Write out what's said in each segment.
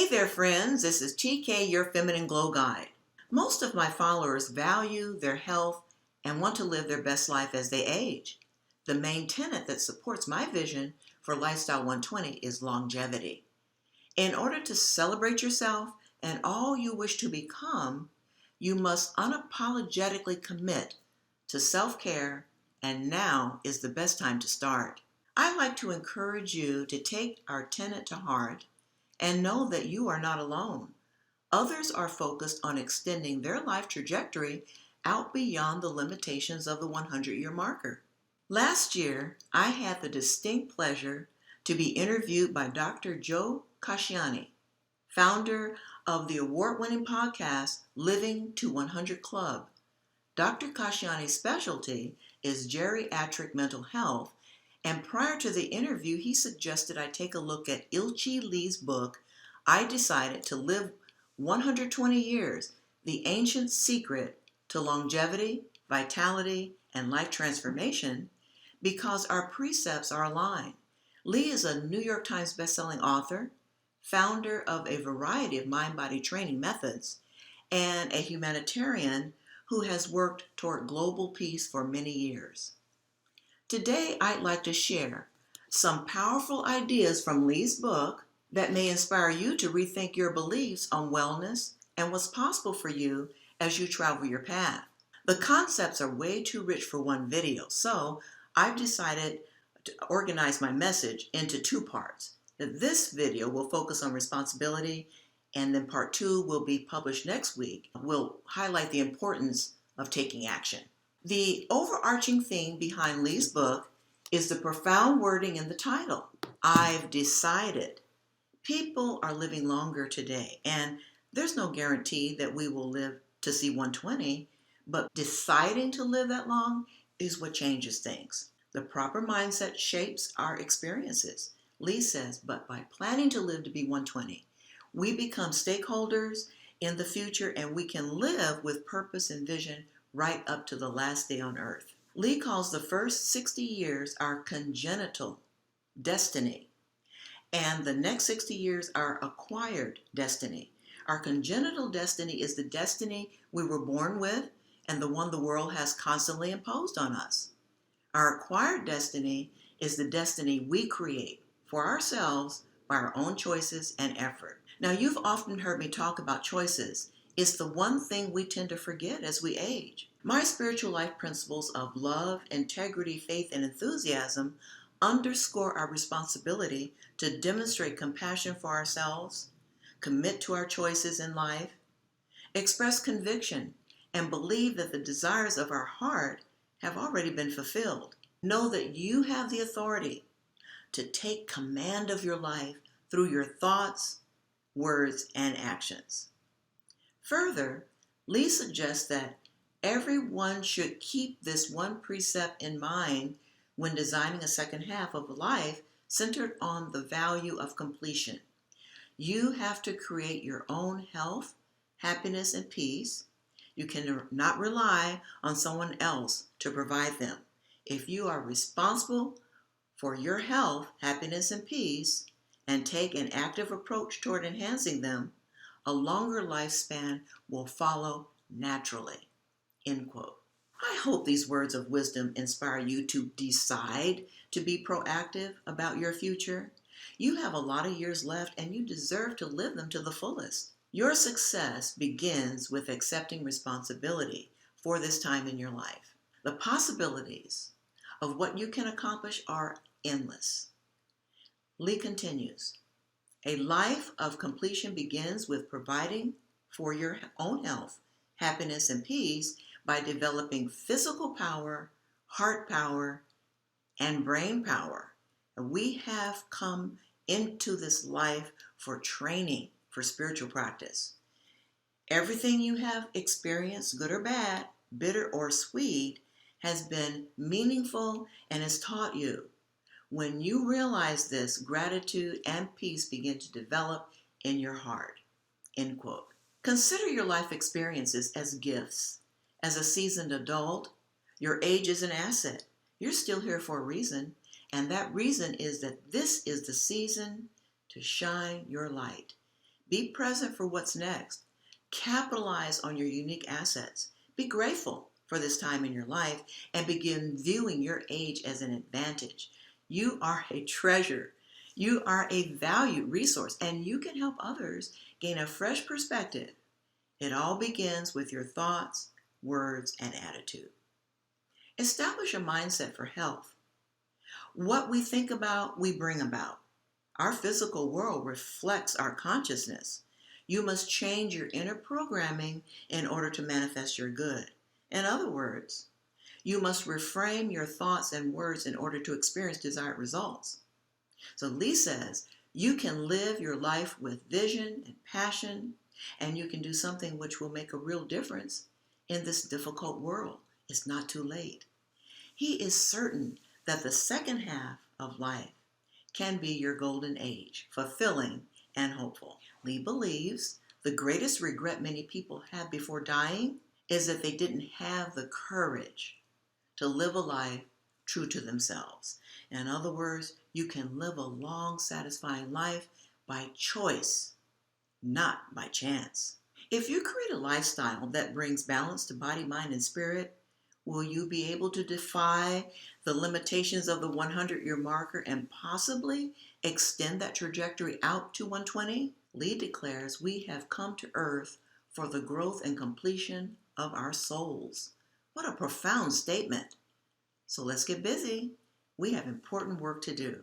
Hey there, friends. This is TK, your Feminine Glow Guide. Most of my followers value their health and want to live their best life as they age. The main tenet that supports my vision for Lifestyle 120 is longevity. In order to celebrate yourself and all you wish to become, you must unapologetically commit to self-care, and now is the best time to start. I'd like to encourage you to take our tenet to heart and know that you are not alone. Others are focused on extending their life trajectory out beyond the limitations of the 100-year marker. Last year, I had the distinct pleasure to be interviewed by Dr. Joe Casciani, founder of the award-winning podcast Living to 100 Club. Dr. Casciani's specialty is geriatric mental health, and prior to the interview, he suggested I take a look at Ilchi Lee's book, I Decided to Live 120 Years, The Ancient Secret to Longevity, Vitality, and Life Transformation, because our precepts are aligned. Lee is a New York Times bestselling author, founder of a variety of mind-body training methods, and a humanitarian who has worked toward global peace for many years. Today, I'd like to share some powerful ideas from Lee's book that may inspire you to rethink your beliefs on wellness and what's possible for you as you travel your path. The concepts are way too rich for one video, so I've decided to organize my message into two parts. This video will focus on responsibility, and then part 2 will be published next week. We'll highlight the importance of taking action. The overarching theme behind Lee's book is the profound wording in the title, I've decided. People are living longer today, and there's no guarantee that we will live to see 120, but deciding to live that long is what changes things. The proper mindset shapes our experiences. Lee says, but by planning to live to be 120, we become stakeholders in the future, and we can live with purpose and vision right up to the last day on earth. Lee calls the first 60 years our congenital destiny, and the next 60 years our acquired destiny. Our congenital destiny is the destiny we were born with and the one the world has constantly imposed on us. Our acquired destiny is the destiny we create for ourselves by our own choices and effort. Now, you've often heard me talk about choices. It's the one thing we tend to forget as we age. My spiritual life principles of love, integrity, faith, and enthusiasm underscore our responsibility to demonstrate compassion for ourselves, commit to our choices in life, express conviction, and believe that the desires of our heart have already been fulfilled. Know that you have the authority to take command of your life through your thoughts, words, and actions. Further, Lee suggests that everyone should keep this one precept in mind when designing a second half of life centered on the value of completion. You have to create your own health, happiness, and peace. You cannot rely on someone else to provide them. If you are responsible for your health, happiness, and peace, and take an active approach toward enhancing them, a longer lifespan will follow naturally. End quote. I hope these words of wisdom inspire you to decide to be proactive about your future. You have a lot of years left, and you deserve to live them to the fullest. Your success begins with accepting responsibility for this time in your life. The possibilities of what you can accomplish are endless. Lee continues, a life of completion begins with providing for your own health, happiness, and peace by developing physical power, heart power, and brain power. And we have come into this life for training, for spiritual practice. Everything you have experienced, good or bad, bitter or sweet, has been meaningful and has taught you. When you realize this, gratitude and peace begin to develop in your heart. End quote. Consider your life experiences as gifts. As a seasoned adult, your age is an asset. You're still here for a reason, and that reason is that this is the season to shine your light. Be present for what's next. Capitalize on your unique assets. Be grateful for this time in your life and begin viewing your age as an advantage. You are a treasure. You are a valued resource, and you can help others gain a fresh perspective. It all begins with your thoughts, words, and attitude. Establish a mindset for health. What we think about, we bring about. Our physical world reflects our consciousness. You must change your inner programming in order to manifest your good. In other words, you must reframe your thoughts and words in order to experience desired results. So Lee says, you can live your life with vision and passion, and you can do something which will make a real difference in this difficult world. It's not too late. He is certain that the second half of life can be your golden age, fulfilling and hopeful. Lee believes the greatest regret many people have before dying is that they didn't have the courage to live a life true to themselves. In other words, you can live a long, satisfying life by choice, not by chance. If you create a lifestyle that brings balance to body, mind, and spirit, will you be able to defy the limitations of the 100-year marker and possibly extend that trajectory out to 120? Lee declares we have come to earth for the growth and completion of our souls. What a profound statement. So let's get busy. We have important work to do.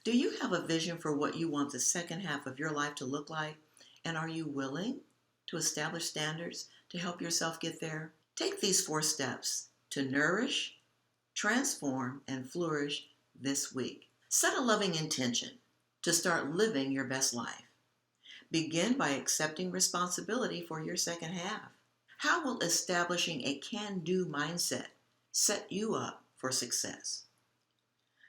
Do you have a vision for what you want the second half of your life to look like? And are you willing to establish standards to help yourself get there? Take these 4 steps to nourish, transform, and flourish this week. Set a loving intention to start living your best life. Begin by accepting responsibility for your second half. How will establishing a can-do mindset set you up for success?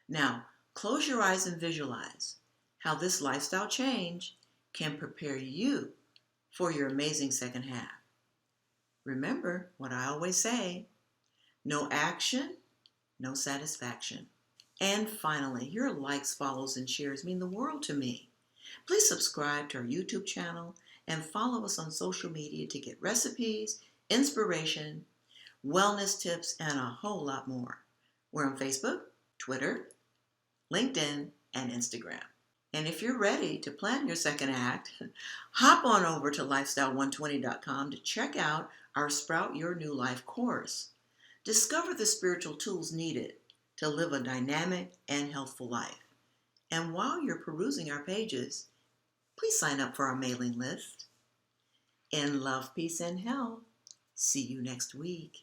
Now, close your eyes and visualize how this lifestyle change can prepare you for your amazing second half. Remember what I always say, no action, no satisfaction. And finally, your likes, follows, and shares mean the world to me. Please subscribe to our YouTube channel and follow us on social media to get recipes, inspiration, wellness tips, and a whole lot more. We're on Facebook, Twitter, LinkedIn, and Instagram. And if you're ready to plan your second act, hop on over to lifestyle120.com to check out our Sprout Your New Life course. Discover the spiritual tools needed to live a dynamic and healthful life. And while you're perusing our pages, please sign up for our mailing list. In love, peace, and health. See you next week.